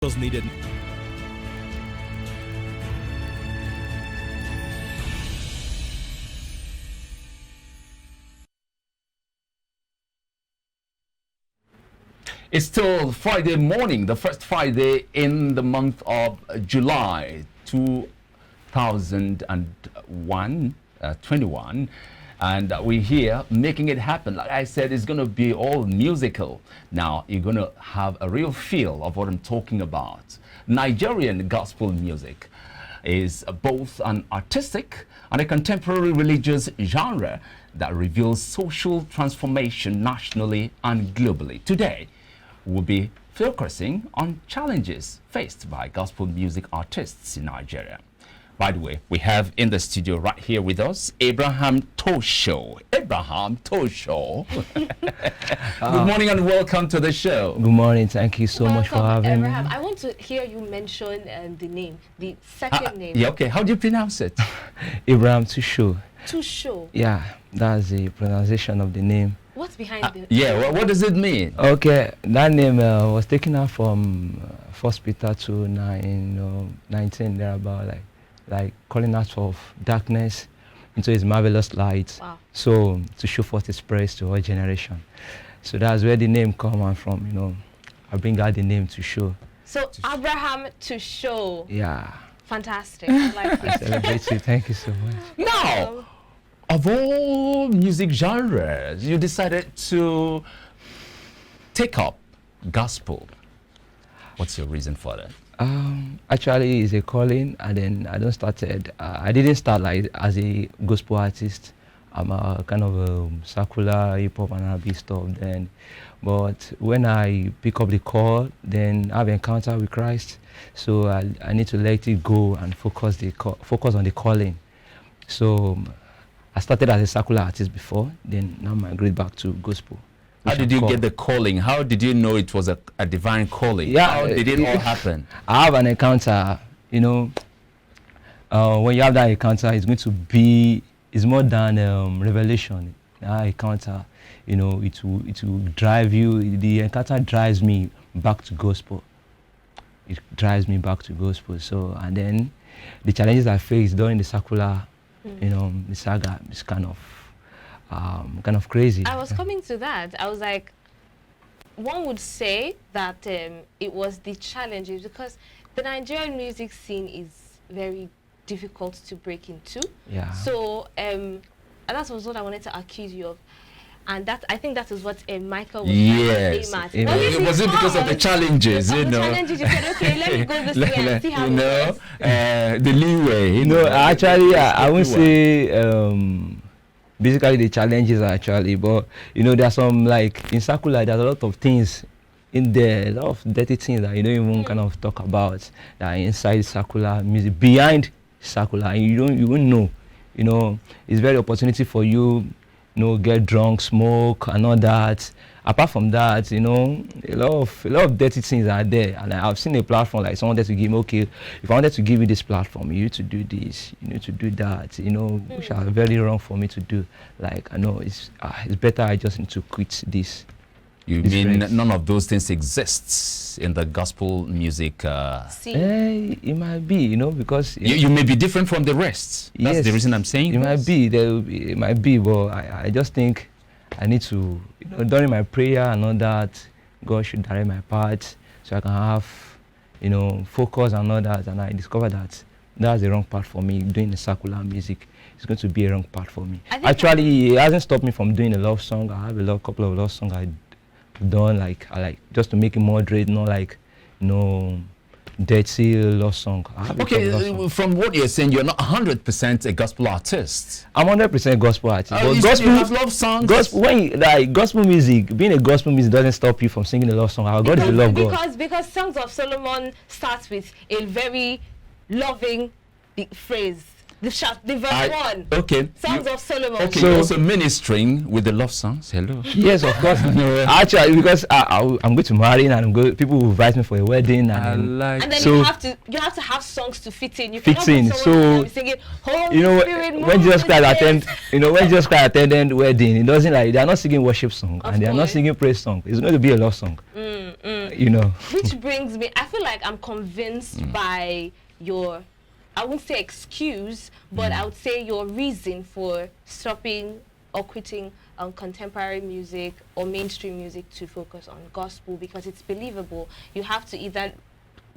was needed. It's still Friday morning, the first Friday in the month of July 2021, and we're here making it happen. Like I said, it's going to be all musical. Now, you're going to have a real feel of what I'm talking about. Nigerian gospel music is both an artistic and a contemporary religious genre that reveals social transformation nationally and globally. Today, we'll be focusing on challenges faced by gospel music artists in Nigeria. By the way, we have in the studio right here with us, Abraham Tosho. Abraham Tosho. Good morning and welcome to the show. Good morning. Thank you so much for having Abraham. me. I want to hear you mention the name, the second name. Yeah, okay. How do you pronounce it? Abraham Tosho. Tosho. Yeah, that's the pronunciation of the name. What's behind the Yeah, well, what does it mean? Okay, that name was taken out from 1 Peter 2:19, thereabout, like calling out of darkness into his marvelous light. Wow. So to show forth his praise to all generation. So that's where the name comes from. I bring out the name to show. So Abraham Tosho. Yeah. Fantastic. I like I it. celebrate you. Thank you so much. Now, of all music genres, you decided to take up gospel. What's your reason for that? Actually, it's a calling, and then I didn't start like as a gospel artist. I'm a kind of a secular hip hop and R&B stuff then. But when I pick up the call, then I have an encounter with Christ. So I need to let it go and focus on the calling. So I started as a secular artist before, then now migrate back to gospel. How did you get the calling? How did you know it was a divine calling? Yeah, How did it all happen? I have an encounter, when you have that encounter, it's going to be, it's more than revelation. That encounter, it will drive you. The encounter drives me back to gospel. It drives me back to gospel. So, and then the challenges I faced during the secular, the saga is kind of crazy. I was coming to that. I was like, one would say that it was the challenges because the Nigerian music scene is very difficult to break into. Yeah. So, and that was what I wanted to accuse you of. And I think that is what Michael was Yes. trying to Amen. aim at. Was it because of the challenges, The challenges, you said, okay, let me go this way and see how it goes. The leeway. Actually, I won't say basically the challenges actually, but there are some, like in secular, there's a lot of things in there, a lot of dirty things that you don't even kind of talk about that are inside secular music, behind secular, and you won't know. It's very opportunity for you, get drunk, smoke, and all that. Apart from that, a lot of dirty things are there, and I've seen a platform like someone wanted to give me, okay, if I wanted to give you this platform, you need to do this, you need to do that, which are very wrong for me to do. Like I know it's better I just need to quit this. You mean none of those things exists in the gospel music? It might be, because You may be different from the rest. That's yes, the reason I'm saying it this. might be. It might be, but I just think I need to, during my prayer and all that, God should direct my path so I can have, focus and all that. And I discovered that that's the wrong part for me, doing the secular music. It's going to be a wrong part for me. Actually, it hasn't stopped me from doing a love song. I have a couple of love songs I've done, I like just to make it moderate, not like, dirty love song. Okay, from what you're saying, you're not 100% a gospel artist. I'm 100% gospel artist. But you gospel, you have love songs? Gospel music, being a gospel music doesn't stop you from singing a love song. Our God is a love God. Because Songs of Solomon starts with a very loving phrase. The verse 1. Okay. Songs of Solomon. Okay, So- you're also ministering with the love songs. Hello. Yes, of course. Actually, because I'm going to marry and people will invite me for a wedding. And then So- you have to have songs to fit in. You Fit cannot in. put someone So, and be singing Holy Spirit. when Jesus Christ Moses." when Jesus Christ attended wedding, it doesn't they are not singing worship song Of and they are not course. singing praise song. It's going to be a love song. You know. Which brings me, I feel like I'm convinced by your, I won't say excuse, but I would say your reason for stopping or quitting contemporary music or mainstream music to focus on gospel, because it's believable. You have to either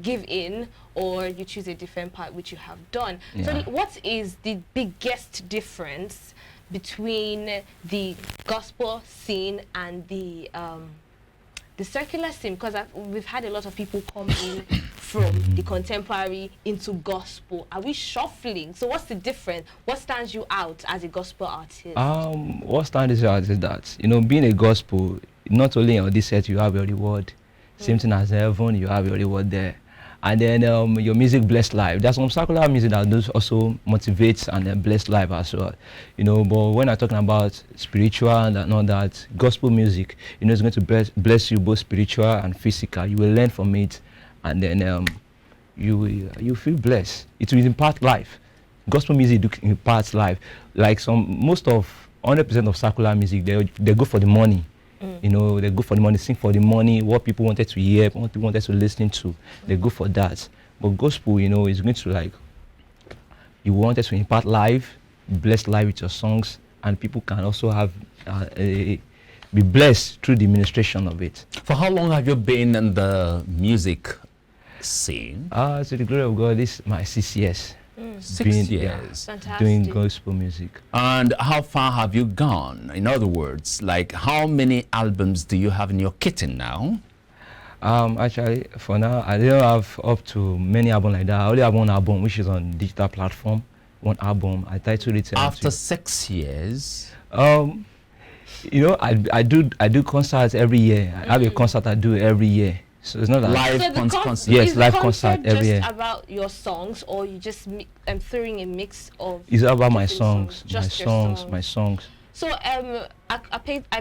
give in or you choose a different path, which you have done. So what is the biggest difference between the gospel scene and the secular scene? Because we've had a lot of people come in from the contemporary into gospel. Are we shuffling? So what's the difference? What stands you out as a gospel artist? What stands you out is that, you know, being a gospel, not only on this set you have your reward, same thing as heaven, you have your reward there. And then your music bless life. There's some secular music that does also motivates and bless life as well, you know. But when I'm talking about spiritual and all that, gospel music, you know, it's going to bless you both spiritual and physical. You will learn from it, and then you feel blessed. It will impart life. Gospel music imparts life. Like most of 100% of secular music, they go for the money. You know, they go for the money, sing for the money, what people wanted to hear, what people wanted to listen to. They go for that. But gospel, you know, is going to, like, you wanted to impart life, bless life with your songs, and people can also have be blessed through the administration of it. For how long have you been in the music scene? To the glory of God, this is my 6 years. 6 years. Doing gospel music. And how far have you gone? In other words, like, how many albums do you have in your kitchen now? Actually, for now, I don't have up to many albums like that. I only have one album, which is on digital platform. One album. I titled it. After 6 years? You know, I do concerts every year. I have a concert I do every year. So it's not that live concert. Yes, live concert every year. Is it about your songs, or you just throwing a mix of? It's about my songs, my songs. So I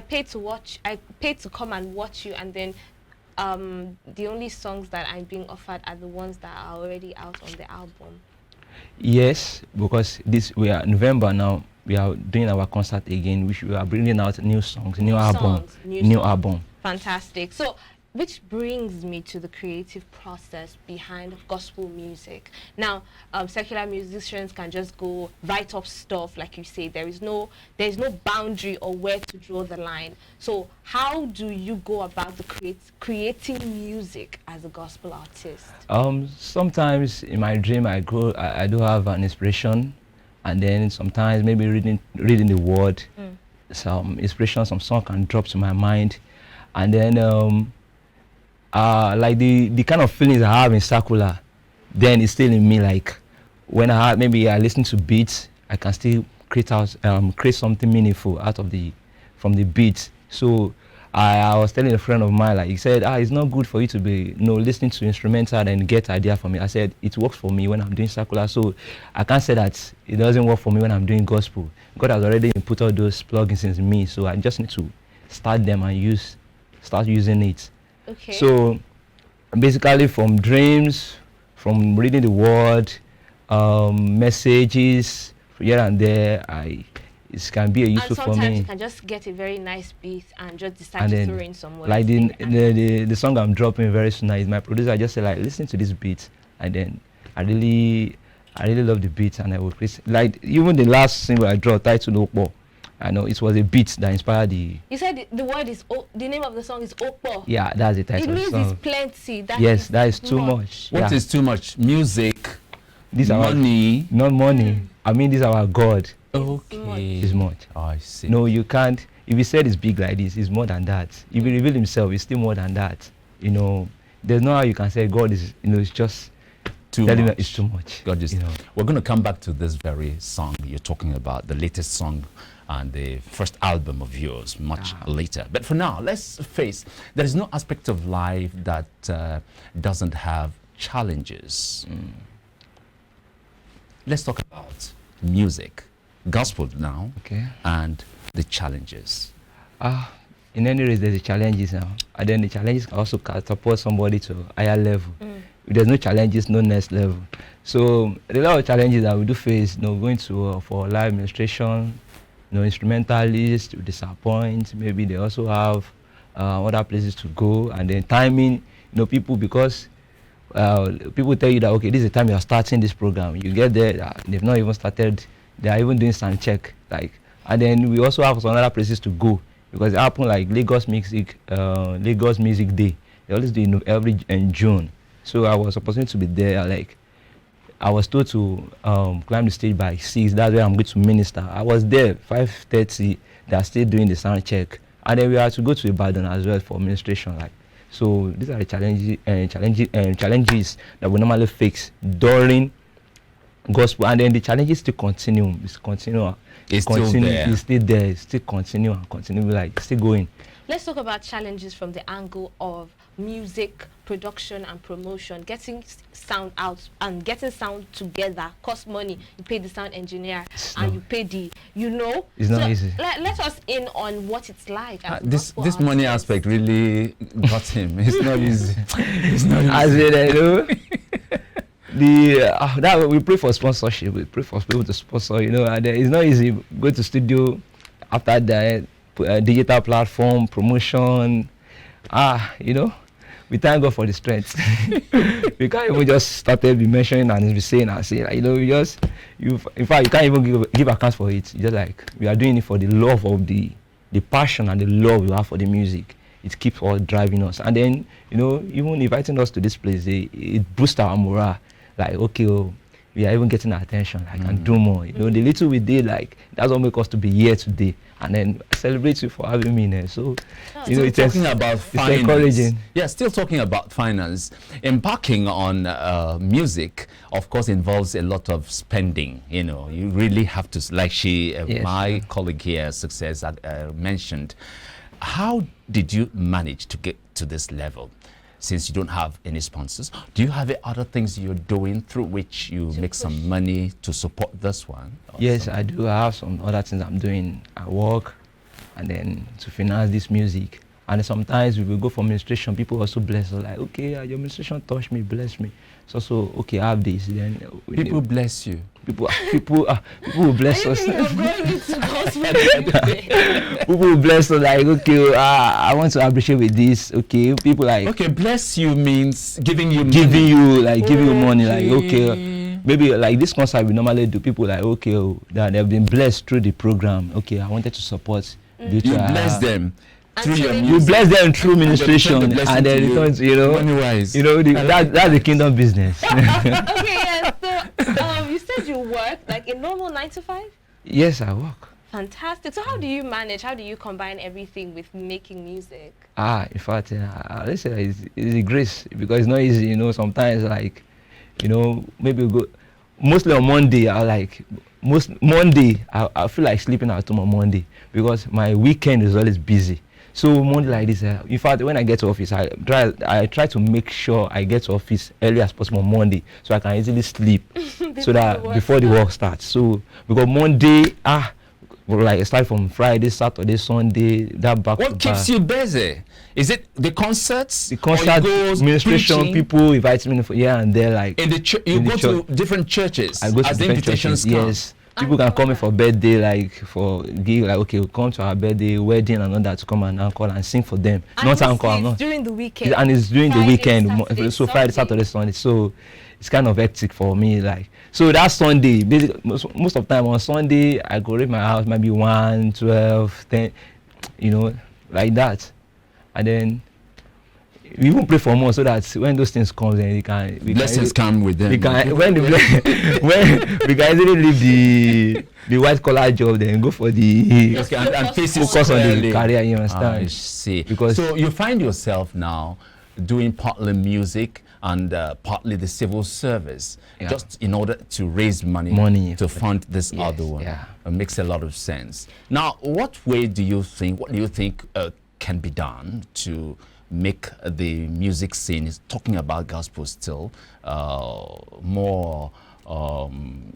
paid to watch. I paid to come and watch you, and then the only songs that I'm being offered are the ones that are already out on the album. Yes, because we are November now. We are doing our concert again, which we are bringing out new songs, new album. Fantastic. So, which brings me to the creative process behind gospel music. Now, secular musicians can just go write up stuff, like you say. There is no boundary or where to draw the line. So, how do you go about creating music as a gospel artist? Sometimes in my dream, I do have an inspiration, and then sometimes maybe reading the word, some inspiration, some song can drop to my mind, and then. Like the kind of feelings I have in secular, then it's still in me. Like when I listen to beats, I can still create something meaningful from the beats. So I was telling a friend of mine, like, he said, it's not good for you to be listening to instrumental and get idea from it. I said it works for me when I'm doing secular, so I can't say that it doesn't work for me when I'm doing gospel. God has already put all those plugins in me, so I just need to start them and start using it. Okay. So basically, from dreams, from reading the word, messages here and there, it can be useful for me. And sometimes you can just get a very nice beat and just decide to throw in some words. Like the song I'm dropping very soon is my producer just said, like, listen to this beat, and then I really love the beat, and I will like even the last single I dropped, titled Okpo. I know it was a beat that inspired the. You said the word is the name of the song is Okpo. Yeah, that's the title. It means it's plenty. That is too much. What is too much? Music. Money. Not money. I mean, this is our God. Okay. It's much. Oh, I see. No, you can't. If he said it's big like this, it's more than that. If he revealed himself, it's still more than that. You know, there's no how you can say God is. It's just too much. It's too much. God is. We're going to come back to this very song you're talking about, the latest song and the first album of yours much later. But for now, let's face, there is no aspect of life that doesn't have challenges. Let's talk about music, gospel now, and the challenges. In any race, there's the challenges now. And then the challenges also can support somebody to a higher level. If there's no challenges, no next level. So there are a lot of challenges that we do face, going to for live administration, instrumentalists to disappoint. Maybe they also have other places to go, and then timing. You know, people, because people tell you that, okay, this is the time you are starting this program. You get there, they've not even started. They are even doing sound check, like. And then we also have some other places to go, because it happened like Lagos Music Day. They always do it every in June. So I was supposed to be there. Like, I was told to climb the stage by 6. That's where I'm going to minister. I was there 5:30. They are still doing the sound check, and then we had to go to Ibadan as well for administration. Like, so these are the challenges that we normally face during gospel, and then the challenges still continue. It's continue. It's still there. It's still there. It's still continue and continue, like still going. Let's talk about challenges from the angle of music production and promotion. Getting sound out and getting sound together costs money. You pay the sound engineer and you pay the, you know. It's not easy. Let us in on what it's like. This money aspect really got him. It's not easy. It's not easy. As in, you know, that we pray for sponsorship. We pray for people to sponsor. You know, and it's not easy. Go to studio. After that, digital platform promotion. You know, we thank God for the strength. We can't even just start be mentioning and be saying and saying, like, you know, in fact, you can't even give account for it. Just like, we are doing it for the love of the passion and the love we have for the music. It keeps us driving us. And then, you know, even inviting us to this place, it boosts our morale. Like, okay, we are even getting our attention, like, and do more. You know, the little we did, like, that's what makes us to be here today. And then I celebrate you for having me there. So, you know, it's talking about finance. It's encouraging. Yeah, still talking about finance. Embarking on music, of course, involves a lot of spending. You know, you really have to, like my colleague here, Success, mentioned. How did you manage to get to this level? Since you don't have any sponsors, do you have other things you're doing through which you make some money to support this one? Yes, I do. I have some other things I'm doing at work, and then to finance this music. And sometimes we will go for administration. People also bless us, like, okay, your administration touched me, bless me. So okay, I have this. Then people bless you. People will bless us. People will bless us, like, okay, I want to appreciate with this. Okay, people like, okay, bless you means giving you money. Giving you money, like, okay, maybe like this concert we normally do. People like, okay, that they've been blessed through the program. Okay, I wanted to support. You bless them. Through your music. You bless them through ministration, and then returns, you know, money-wise. You know, that's the kingdom business. Okay, yeah. So, you said you work like a normal 9 to 5? Yes, I work. Fantastic. So how do you manage? How do you combine everything with making music? In fact, let's say it's a grace, because it's not easy. You know, sometimes, like, you know, maybe we go. Mostly on Monday, I feel like sleeping at home on Monday, because my weekend is always busy. So Monday like this, in fact, when I get to office, I try to make sure I get to office early as possible on Monday, so I can easily sleep, so that before the work starts. So because Monday, like, start from Friday, Saturday, Sunday, that back. What keeps you busy? Is it the concerts? The concert, administration, preaching? People invite me for here and there, like. In the you go to different churches. I go to different churches. Yes. People can come in for birthday, like for give, like, okay, we'll come to our birthday, wedding, and all that, to come and encore and sing for them. And not encore, not during the weekend. And it's during Friday, the weekend, Saturday, so Friday, Saturday, Sunday. So it's kind of hectic for me, like. So that Sunday, basically, most of the time on Sunday, I go read my house maybe 1, 12, 10, you know, like that, and then we even pray for more, so that when those things come, then blessings come with them. We can when we can easily leave the white collar job, then go for the and focus on the career. You understand? I see. Because so you find yourself now doing partly music and partly the civil service, just in order to raise money to fund this other one. Yeah. It makes a lot of sense. Now, what do you think can be done to make the music scene, is talking about gospel still, more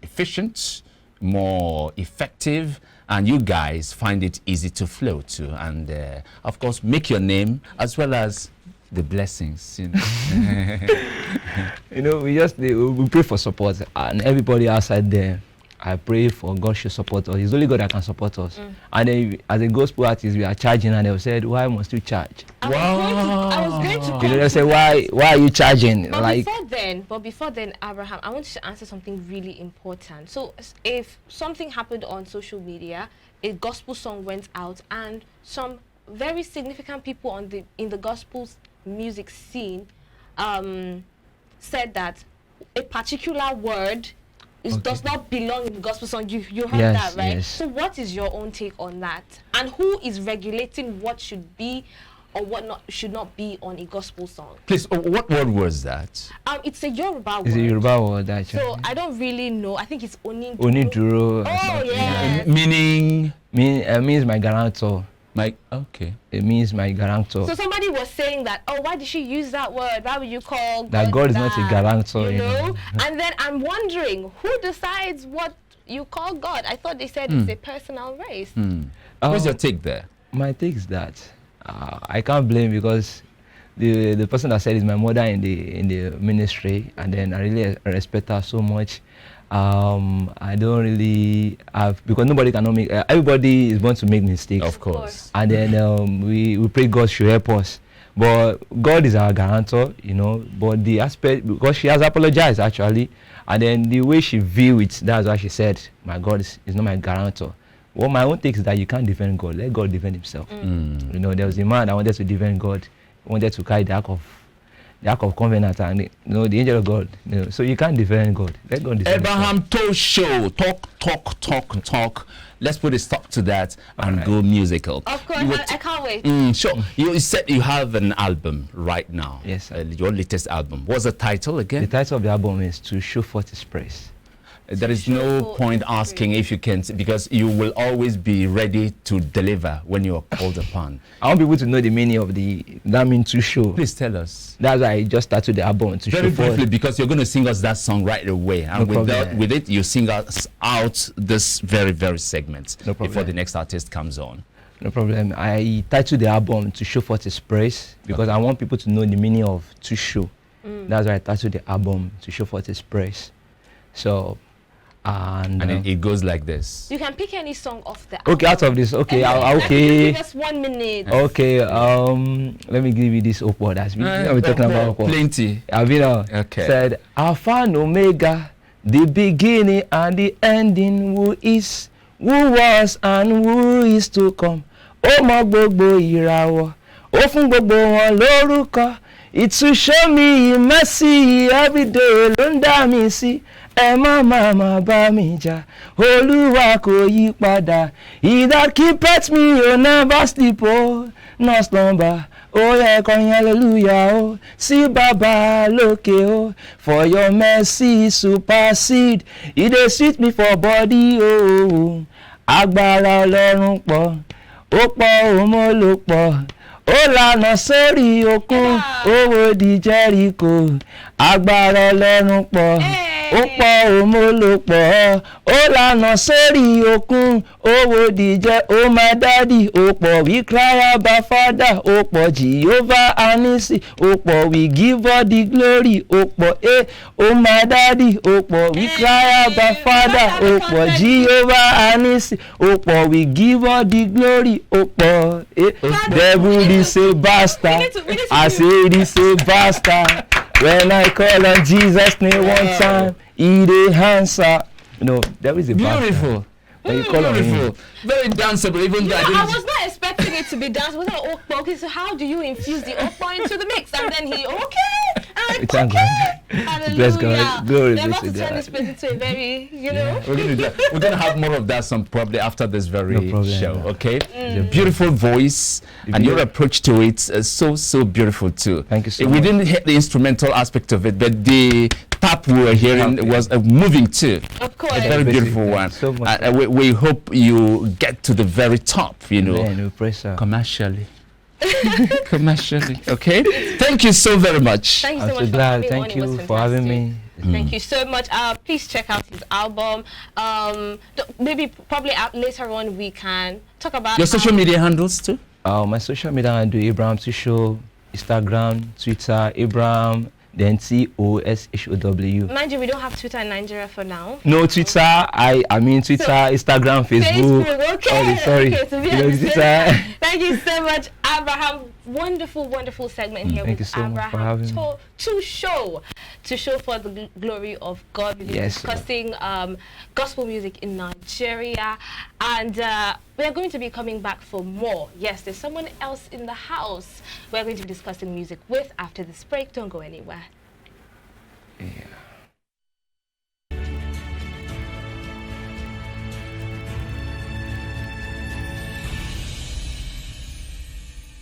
efficient, more effective, and you guys find it easy to flow to, and of course make your name as well as the blessings, you know. You know, we pray for support, and everybody outside there, I pray for God should support us. It's only God that can support us. And then as a gospel artist, we are charging, and they said, why must you charge? I was going to You know, they say, why are you charging? But before then, Abraham, I want you to answer something really important. So if something happened on social media, a gospel song went out, and some very significant people in the gospel music scene said that a particular word does not belong in the gospel song. You heard that, right? Yes. So what is your own take on that? And who is regulating what should be or what should not be on a gospel song? Please, what word was that? It's a Yoruba word. It's a Yoruba word, actually. So I don't really know. I think it's Oniduro. Oniduro. Oh, yeah. Meaning? Means my guarantor. Okay. It means my guarantor. So somebody was saying that, oh, why did she use that word? Why would you call God that God is not a guarantor, you know? And then I'm wondering, who decides what you call God? I thought they said it's a personal race. What's your take there? My take is that I can't blame, because the person that said is my mother in the ministry, and then I really respect her so much. I don't really have, because nobody cannot make, everybody is born to make mistakes. Of course. And then we pray God should help us. But God is our guarantor, you know, but the aspect, because she has apologized actually, and then the way she view it, that's why she said, my God is not my guarantor. Well, my own take is that you can't defend God. Let God defend himself. You know, there was a man that wanted to defend God, wanted to carry the ark of covenant, and you know, the angel of God. You know, so you can't defend God. Let God defend Abraham Toast Show. Talk. Let's put a stop to that and go musical. Of course, I can't wait. Sure. You said you have an album right now. Yes, sir. Your latest album. What's the title again? The title of the album is To Show Forth His Praise. There is no point asking if you can, because you will always be ready to deliver when you are called upon. I want people to know the meaning of that means to show. Please tell us. That's why I just started the album, to Very show forth. briefly, because you're going to sing us that song right away, and with it, you sing us out this very segment before the next artist comes on. No problem. I titled the album To Show Forth His Praise, because I want people to know the meaning of to show. That's why I titled the album To Show Forth His Praise. So. And it goes like this. You can pick any song off the album. Okay, out of this. Okay, okay. Give us 1 minute. Okay, let me give you this Oppo. That's we're talking about Oppo. Plenty. Okay. Said Alpha and Omega, the beginning and the ending, who is, who was, and who is to come. Ó mọ gbogbo ìràwọ̀, ó fún gbogbo wọn lórúkọ. It will show me mercy every day. Ló ń dá mi sí. Ẹ má bá mi jà, Olúwa kò yí padà. He that keepeth me will never sleep, oh, no slumber. Oh yeah, kọrin hallelujah, oh, sí Baba lókè, oh, for your mercy supersede. It dey sweet me for body, oh, agbára Ọlọ́run pọ̀, ó pọ̀ òmò ló pọ̀. Ó lànà sórí òkun, ó wó di Jẹ́ríkò, agbára Ọlọ́run pọ̀. Ó pọ̀ òmò ló pọ̀, ó lànà sórí òkun, ó wó di oh my daddy, ó pọ̀ we cry Abba Father, ó pọ̀ Jehovah Anisi, ó pọ̀ we give all the glory, ó pọ̀ oh my daddy, ó pọ̀ we cry Abba Father, ó pọ̀ Jehovah Anisi, ó pọ̀ we give all the glory, ó pọ̀ devil is a bastard, I say this a bastard. When I call on Jesus' name one time, he dey answer. You know, there is a beautiful. When you call on him. Very danceable, even though I was not expecting it to be dance. Was like, okay, so how do you infuse the okpa into the mix? And then he, Thank God. Bless God. Glory be to God. To turn this place into a very, you know. We're gonna have more of that some probably after this very show. Okay. The beautiful voice and your approach to it is so beautiful too. Thank you so much. We didn't hit the instrumental aspect of it, but the tap we were hearing was moving too. Of course. A very beautiful one. So much. We hope you get to the very top, you know. Amen. Commercially. Okay. Thank you so very much. Thank you so much. Glad. Thank you for having me. Thank you so much. Please check out his album. Maybe probably later on we can talk about your social media handles too. My social media handle Abraham to show, Instagram, Twitter, Abraham then TOSHOW. Mind you, we don't have Twitter in Nigeria for now. No Twitter. I mean Twitter, Instagram, Facebook. Okay. Sorry. Okay, so we Twitter. Thank you so much, Abraham. Wonderful, wonderful segment here Thank with you so much for having Abraham me. to show for the glory of God. We'll be discussing gospel music in Nigeria, and we are going to be coming back for more. Yes, there's someone else in the house we're going to be discussing music with after this break. Don't go anywhere. Yeah.